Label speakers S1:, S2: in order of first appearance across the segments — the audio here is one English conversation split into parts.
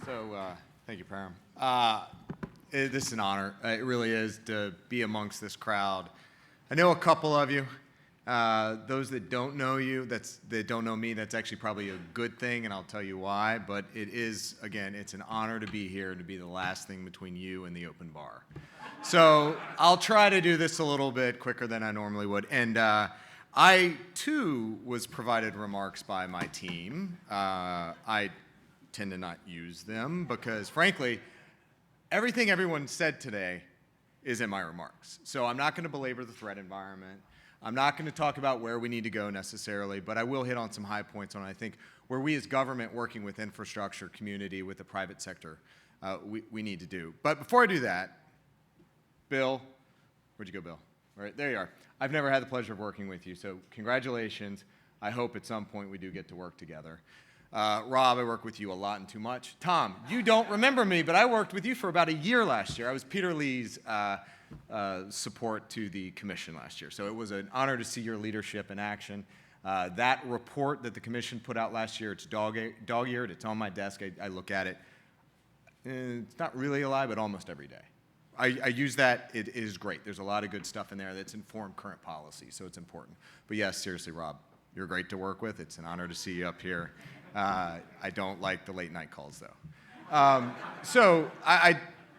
S1: Thank you, Param. This is an honor. It really is to be amongst this crowd. I know a couple of you. Those that don't know you, that don't know me, that's actually probably a good thing, and I'll tell you why. But it is, again, it's an honor to be here and to be the last thing between you and the open bar. So I'll try to do this a little bit quicker than I normally would. And I, too, was provided remarks by my team. I tend to not use them because, frankly, everything everyone said today is in my remarks. So I'm not going to belabor the threat environment. I'm not going to talk about where we need to go necessarily, but I will hit on some high points on, I think, where we as government working with infrastructure, community, with the private sector, we need to do. But before I do that, Bill, where'd you go, Bill? All right, there you are. I've never had the pleasure of working with you, so congratulations. I hope at some point we do get to work together. Rob, I work with you a lot and too much. Tom, you don't remember me, but I worked with you for about a year last year. I was Peter Lee's support to the commission last year, so it was an honor to see your leadership in action. That report that the commission put out last year, it's dog-eared, it's on my desk, I look at it. It's not really a lie, but almost every day. I use that, it is great. There's a lot of good stuff in there that's informed current policy, so it's important. But yes, seriously, Rob, you're great to work with. It's an honor to see you up here. I don't like the late night calls, though. So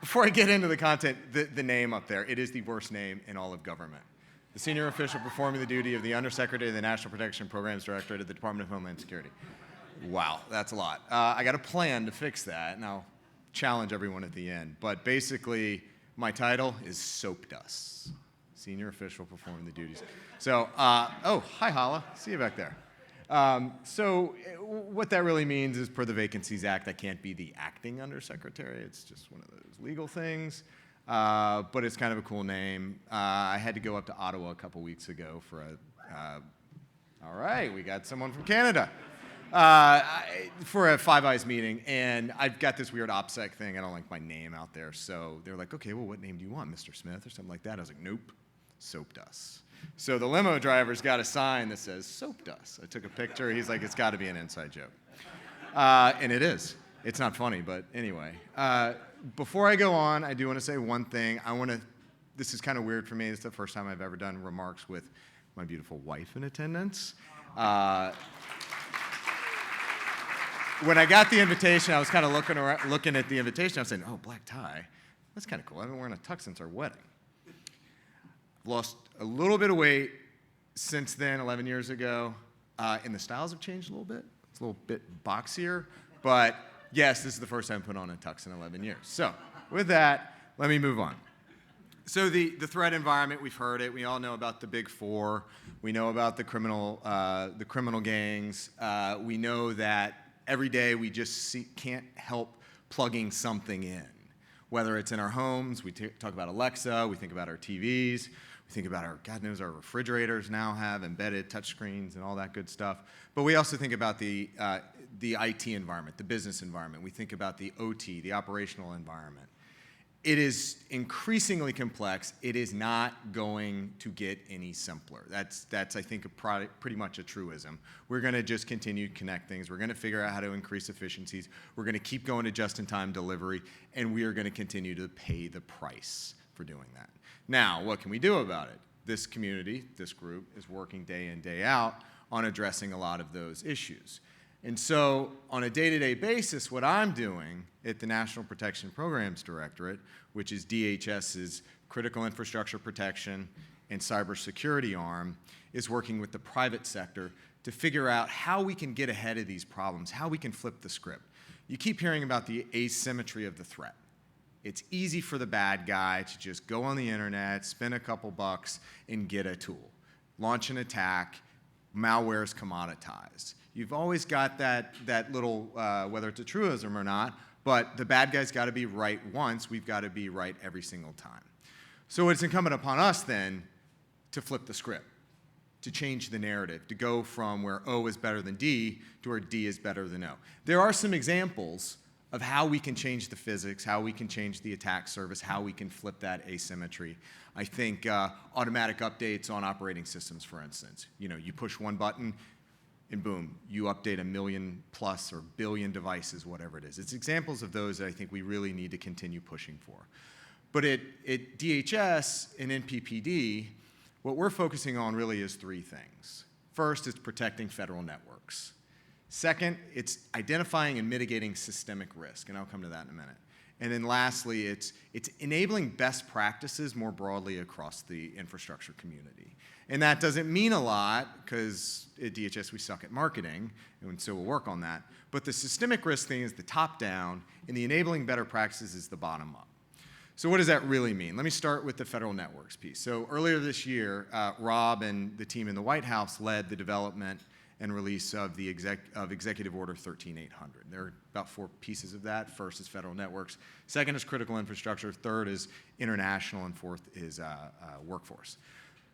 S1: before I get into the content, the name up there, it is the worst name in all of government. The senior official performing the duty of the Undersecretary of the National Protection Programs Directorate of the Department of Homeland Security. Wow, that's a lot. I got a plan to fix that, and I'll challenge everyone at the end. But basically, my title is Soap Dust, senior official performing the duties. So, oh, hi, Hala. See you back there. So what that really means is, per the Vacancies Act, I can't be the acting undersecretary. It's just one of those legal things, but it's kind of a cool name. I had to go up to Ottawa a couple weeks ago for all right, we got someone from Canada, for a Five Eyes meeting, and I've got this weird OPSEC thing. I don't like my name out there, so they're like, okay, well, what name do you want, Mr. Smith, or something like that? I was like, nope, Soap Dust. So the limo driver's got a sign that says Soap Dust. I took a picture. He's like, it's got to be an inside joke. And it is. It's not funny, but anyway. Before I go on, I do want to say one thing. This is kind of weird for me. It's the first time I've ever done remarks with my beautiful wife in attendance. When I got the invitation, I was kind of looking at the invitation. I was saying, oh, black tie. That's kind of cool. I've been wearing a tux since our wedding. Lost a little bit of weight since then, 11 years ago, and the styles have changed a little bit. It's a little bit boxier, but yes, this is the first time I put on a tux in 11 years. So with that, let me move on. So the threat environment, we've heard it. We all know about the Big Four. We know about the criminal gangs. We know that every day we just can't help plugging something in. Whether it's in our homes, we talk about Alexa, we think about our TVs, we think about God knows, our refrigerators now have embedded touchscreens and all that good stuff. But we also think about the IT environment, the business environment. We think about the OT, the operational environment. It is increasingly complex. It is not going to get any simpler. That's I think, pretty much a truism. We're going to just continue to connect things. We're going to figure out how to increase efficiencies. We're going to keep going to just-in-time delivery, and we are going to continue to pay the price for doing that. Now, what can we do about it? This community, this group, is working day in, day out on addressing a lot of those issues. And so on a day-to-day basis, what I'm doing at the National Protection Programs Directorate, which is DHS's critical infrastructure protection and cybersecurity arm, is working with the private sector to figure out how we can get ahead of these problems, how we can flip the script. You keep hearing about the asymmetry of the threat. It's easy for the bad guy to just go on the internet, spend a couple bucks, and get a tool. Launch an attack. Malware is commoditized. You've always got that little, whether it's a truism or not, but the bad guy's got to be right once. We've got to be right every single time. So it's incumbent upon us then to flip the script, to change the narrative, to go from where O is better than D to where D is better than O. There are some examples of how we can change the physics, how we can change the attack surface, how we can flip that asymmetry. I think automatic updates on operating systems, for instance. You push one button, and boom, you update 1 million plus or billion devices, whatever it is. It's examples of those that I think we really need to continue pushing for. But at DHS and NPPD, what we're focusing on really is 3 things. First, it's protecting federal networks. Second, it's identifying and mitigating systemic risk, and I'll come to that in a minute. And then lastly, it's enabling best practices more broadly across the infrastructure community. And that doesn't mean a lot, because at DHS we suck at marketing, and so we'll work on that. But the systemic risk thing is the top-down, and the enabling better practices is the bottom-up. So what does that really mean? Let me start with the federal networks piece. So earlier this year, Rob and the team in the White House led the development and release of the Executive Order 13800. There are about 4 pieces of that. First is federal networks. Second is critical infrastructure. Third is international. And fourth is workforce.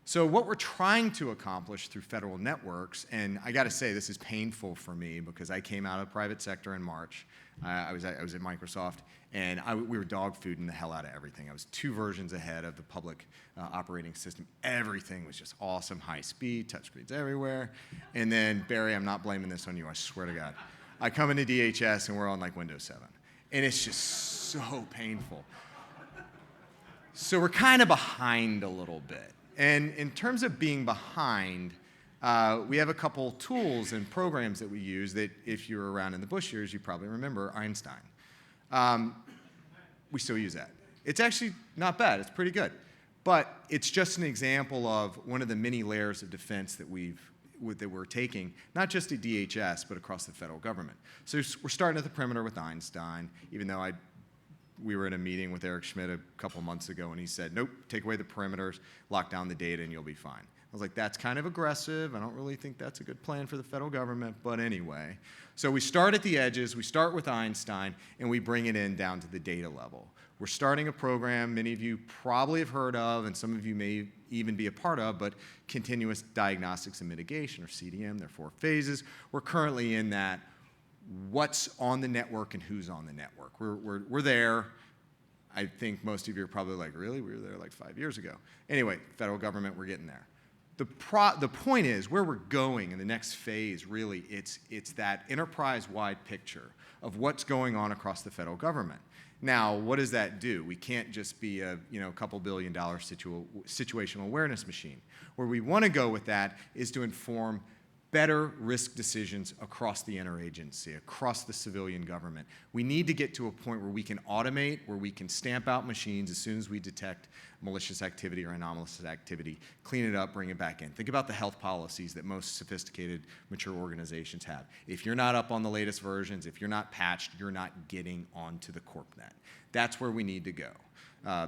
S1: So what we're trying to accomplish through federal networks, and I got to say this is painful for me because I came out of the private sector in March. I was at Microsoft, and we were dog fooding the hell out of everything. I was 2 versions ahead of the public operating system. Everything was just awesome, high speed, touchscreens everywhere. And then, Barry, I'm not blaming this on you, I swear to God. I come into DHS, and we're on like Windows 7. And it's just so painful. So we're kind of behind a little bit. And in terms of being behind, we have a couple tools and programs that we use that, if you were around in the Bush years, you probably remember Einstein. We still use that. It's actually not bad. It's pretty good. But it's just an example of one of the many layers of defense that we're taking, not just at DHS, but across the federal government. So we're starting at the perimeter with Einstein, even though we were in a meeting with Eric Schmidt a couple months ago, and he said, nope, take away the perimeters, lock down the data, and you'll be fine. I was like, that's kind of aggressive. I don't really think that's a good plan for the federal government, but anyway. So we start at the edges, we start with Einstein, and we bring it in down to the data level. We're starting a program many of you probably have heard of, and some of you may even be a part of, but Continuous Diagnostics and Mitigation, or CDM. There are 4 phases. We're currently in that. What's on the network and who's on the network. We're there. I think most of you are probably like, really? We were there like 5 years ago. Anyway, federal government, we're getting there. The point is, where we're going in the next phase, really, it's that enterprise-wide picture of what's going on across the federal government. Now, what does that do? We can't just be a couple $2 billion situational awareness machine. Where we want to go with that is to inform better risk decisions across the interagency, across the civilian government. We need to get to a point where we can automate, where we can stamp out machines as soon as we detect malicious activity or anomalous activity, clean it up, bring it back in. Think about the health policies that most sophisticated, mature organizations have. If you're not up on the latest versions, if you're not patched, you're not getting onto the CorpNet. That's where we need to go.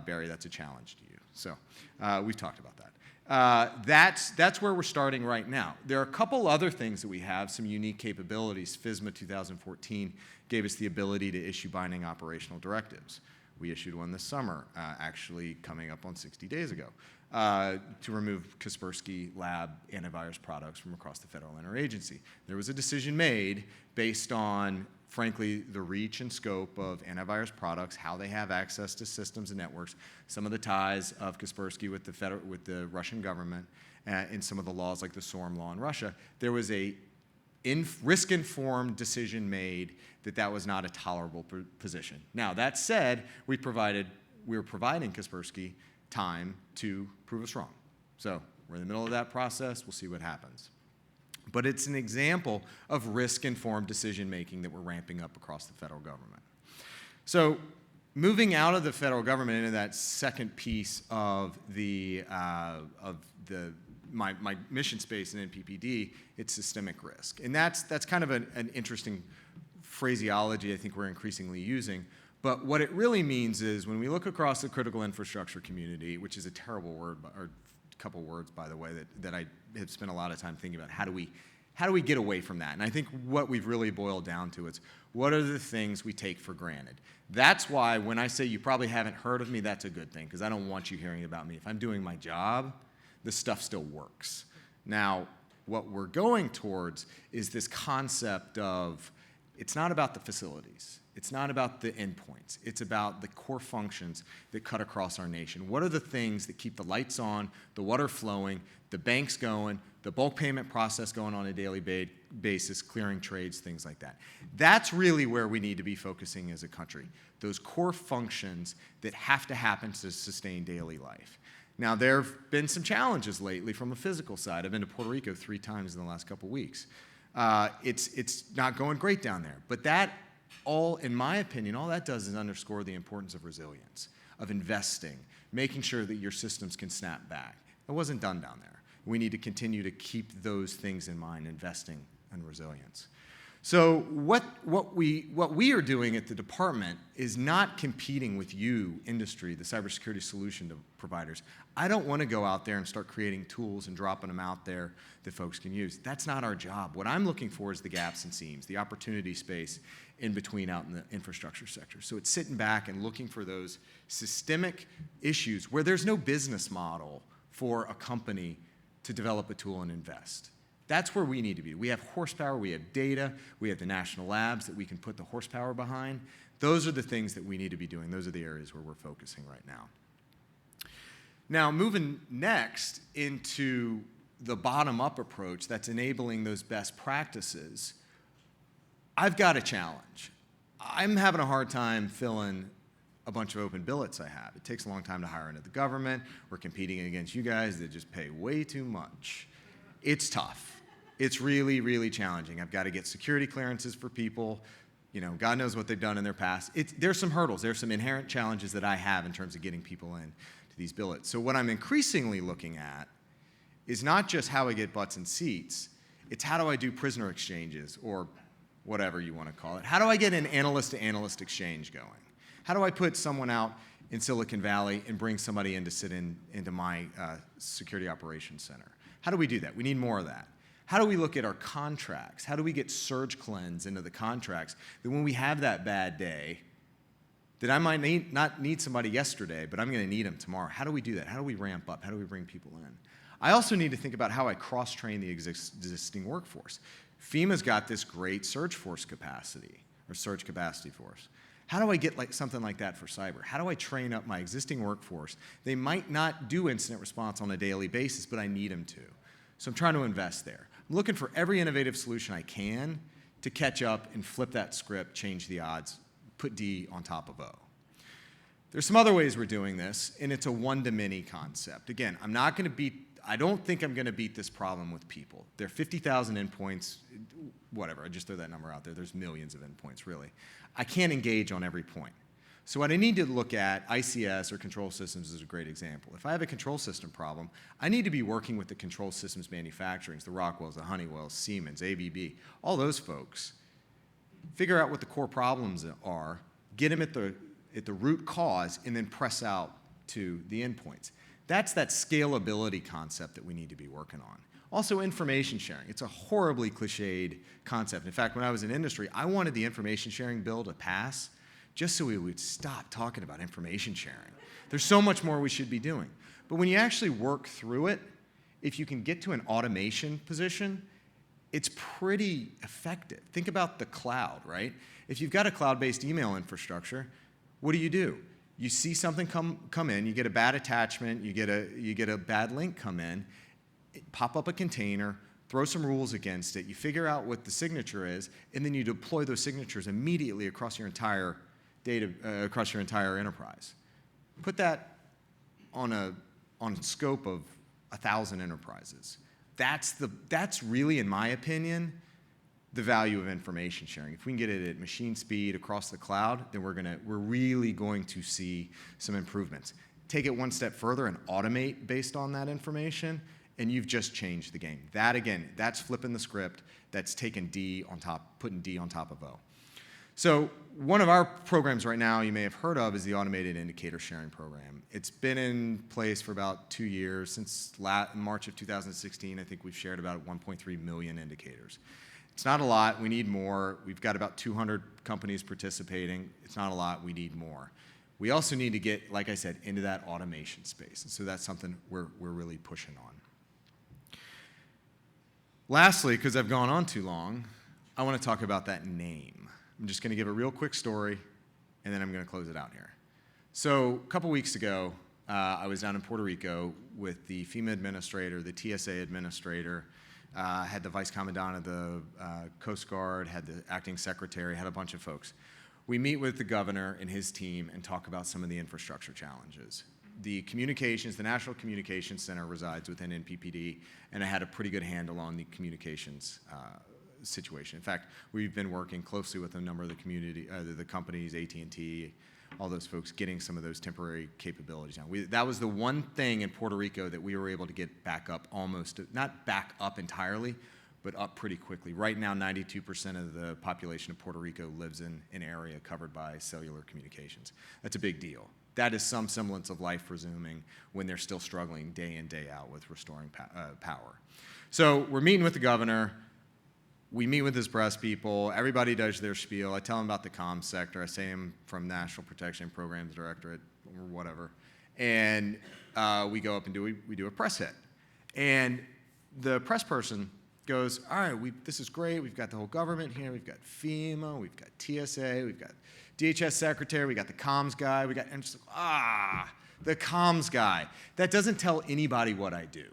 S1: Barry, that's a challenge to you. So we've talked about that. That's where we're starting right now. There are a couple other things that we have, some unique capabilities. FISMA 2014 gave us the ability to issue binding operational directives. We issued one this summer, actually coming up on 60 days ago, to remove Kaspersky Lab antivirus products from across the federal interagency. There was a decision made based on, frankly, the reach and scope of antivirus products, how they have access to systems and networks, some of the ties of Kaspersky with the Russian government, and some of the laws like the SORM law in Russia. There was a risk-informed decision made that was not a tolerable position. Now, that said, we were providing Kaspersky time to prove us wrong. So we're in the middle of that process. We'll see what happens. But it's an example of risk-informed decision-making that we're ramping up across the federal government. So moving out of the federal government into that second piece of my mission space in NPPD, it's systemic risk. And that's kind of an interesting phraseology I think we're increasingly using. But what it really means is when we look across the critical infrastructure community, which is a terrible word, or a couple words, by the way, that I have spent a lot of time thinking about, how do we get away from that? And I think what we've really boiled down to is, what are the things we take for granted? That's why when I say you probably haven't heard of me, that's a good thing, because I don't want you hearing about me. If I'm doing my job, this stuff still works. Now, what we're going towards is this concept of, it's not about the facilities. It's not about the endpoints. It's about the core functions that cut across our nation. What are the things that keep the lights on, the water flowing, the banks going, the bulk payment process going on a daily basis, clearing trades, things like that. That's really where we need to be focusing as a country, those core functions that have to happen to sustain daily life. Now, there have been some challenges lately from a physical side. I've been to Puerto Rico 3 times in the last couple weeks. It's not going great down there. But that all, in my opinion, all that does is underscore the importance of resilience, of investing, making sure that your systems can snap back. It wasn't done down there. We need to continue to keep those things in mind, investing in resilience. So what we are doing at the department is not competing with you, industry, the cybersecurity solution providers. I don't want to go out there and start creating tools and dropping them out there that folks can use. That's not our job. What I'm looking for is the gaps and seams, the opportunity space in between out in the infrastructure sector. So it's sitting back and looking for those systemic issues where there's no business model for a company to develop a tool and invest. That's where we need to be. We have horsepower, we have data, we have the national labs that we can put the horsepower behind. Those are the things that we need to be doing. Those are the areas where we're focusing right now. Now, moving next into the bottom-up approach that's enabling those best practices, I've got a challenge. I'm having a hard time filling a bunch of open billets I have. It takes a long time to hire into the government. We're competing against you guys that just pay way too much. It's tough. It's really, really challenging. I've got to get security clearances for people. You know, God knows what they've done in their past. There's some hurdles. There's some inherent challenges that I have in terms of getting people in to these billets. So what I'm increasingly looking at is not just how I get butts and seats. It's how do I do prisoner exchanges or whatever you want to call it. How do I get an analyst-to-analyst exchange going? How do I put someone out in Silicon Valley and bring somebody in to sit into my security operations center? How do we do that? We need more of that. How do we look at our contracts? How do we get surge cleanse into the contracts that when we have that bad day, that I might not need somebody yesterday, but I'm going to need them tomorrow? How do we do that? How do we ramp up? How do we bring people in? I also need to think about how I cross-train the existing workforce. FEMA's got this great surge force capacity, or surge capacity force. How do I get something like that for cyber? How do I train up my existing workforce? They might not do incident response on a daily basis, but I need them to. So I'm trying to invest there. I'm looking for every innovative solution I can to catch up and flip that script, change the odds, put D on top of O. There's some other ways we're doing this, and it's a one-to-many concept. Again, I don't think I'm going to beat this problem with people. There are 50,000 endpoints, whatever, I just throw that number out there. There's millions of endpoints, really. I can't engage on every point. So what I need to look at, ICS or control systems is a great example. If I have a control system problem, I need to be working with the control systems manufacturers, the Rockwells, the Honeywells, Siemens, ABB, all those folks. Figure out what the core problems are, get them at the root cause, and then press out to the endpoints. That's that scalability concept that we need to be working on. Also, information sharing. It's a horribly cliched concept. In fact, when I was in industry, I wanted the information sharing bill to pass just so we would stop talking about information sharing. There's so much more we should be doing. But when you actually work through it, if you can get to an automation position, it's pretty effective. Think about the cloud, right? If you've got a cloud-based email infrastructure, what do? You see something come in, you get a bad attachment, you get a bad link come in, pop up a container, throw some rules against it, you figure out what the signature is, and then you deploy those signatures immediately across your entire across your entire enterprise. Put that on a scope of 1,000 enterprises. That's really, in my opinion, the value of information sharing. If we can get it at machine speed across the cloud, then we're really going to see some improvements. Take it one step further and automate based on that information, and you've just changed the game. That, again, that's flipping the script. That's taking D on top, putting D on top of O. So one of our programs right now you may have heard of is the Automated Indicator Sharing Program. It's been in place for about 2 years. Since March of 2016, I think we've shared about 1.3 million indicators. It's not a lot. We need more. We've got about 200 companies participating. It's not a lot. We need more. We also need to get, like I said, into that automation space. And so that's something we're really pushing on. Lastly, because I've gone on too long, I want to talk about that name. I'm just going to give a real quick story, and then I'm going to close it out here. So a couple weeks ago, I was down in Puerto Rico with the FEMA administrator, the TSA administrator, had the vice commandant of the Coast Guard, had the acting secretary, had a bunch of folks. We meet with the governor and his team and talk about some of the infrastructure challenges. The communications, the National Communications Center resides within NPPD, and I had a pretty good handle on the communications situation. In fact, we've been working closely with a number of the companies, AT&T, all those folks, getting some of those temporary capabilities down. That was the one thing in Puerto Rico that we were able to get back up almost, not back up entirely, but up pretty quickly. Right now, 92% of the population of Puerto Rico lives in an area covered by cellular communications. That's a big deal. That is some semblance of life resuming when they're still struggling day in, day out with restoring power. So we're meeting with the governor. We meet with his press people. Everybody does their spiel. I tell them about the comms sector. I say I'm from National Protection Programs Directorate or whatever. And we go up and we do a press hit. And the press person goes, all right, this is great. We've got the whole government here. We've got FEMA. We've got TSA. We've got DHS secretary. We got the comms guy. And just like, the comms guy. That doesn't tell anybody what I do.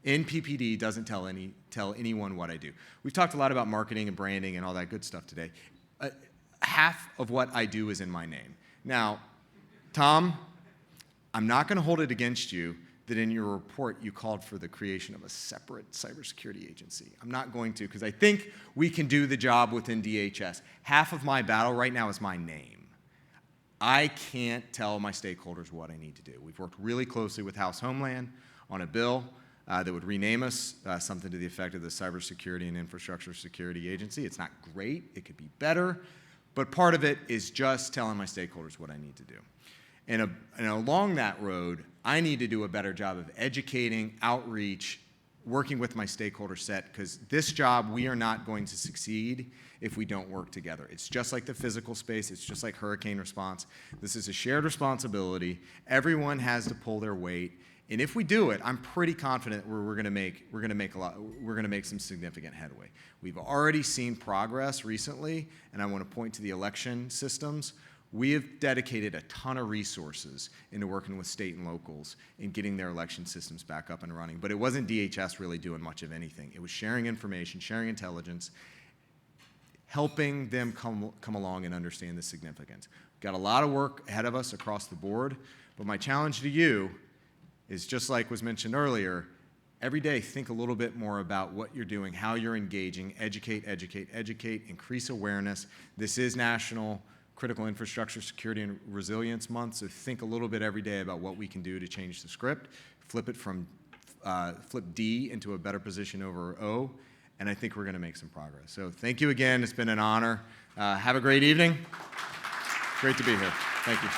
S1: NPPD doesn't tell anyone what I do. We've talked a lot about marketing and branding and all that good stuff today. Half of what I do is in my name. Now, Tom, I'm not going to hold it against you that in your report you called for the creation of a separate cybersecurity agency. I'm not going to, because I think we can do the job within DHS. Half of my battle right now is my name. I can't tell my stakeholders what I need to do. We've worked really closely with House Homeland on a bill that would rename us something to the effect of the Cybersecurity and Infrastructure Security Agency. It's not great. It could be better. But part of it is just telling my stakeholders what I need to do. And along that road, I need to do a better job of educating, outreach, working with my stakeholder set, because this job, we are not going to succeed if we don't work together. It's just like the physical space. It's just like hurricane response. This is a shared responsibility. Everyone has to pull their weight. And if we do it, I'm pretty confident we're going to make some significant headway. We've already seen progress recently, and I want to point to the election systems. We have dedicated a ton of resources into working with state and locals in getting their election systems back up and running. But it wasn't DHS really doing much of anything. It was sharing information, sharing intelligence, helping them come along and understand the significance. Got a lot of work ahead of us across the board, but my challenge to you is, just like was mentioned earlier, every day think a little bit more about what you're doing, how you're engaging, educate, increase awareness. This is National Critical Infrastructure Security and Resilience Month, so think a little bit every day about what we can do to change the script, flip D into a better position over O, and I think we're going to make some progress. So thank you again. It's been an honor. Have a great evening. Great to be here. Thank you.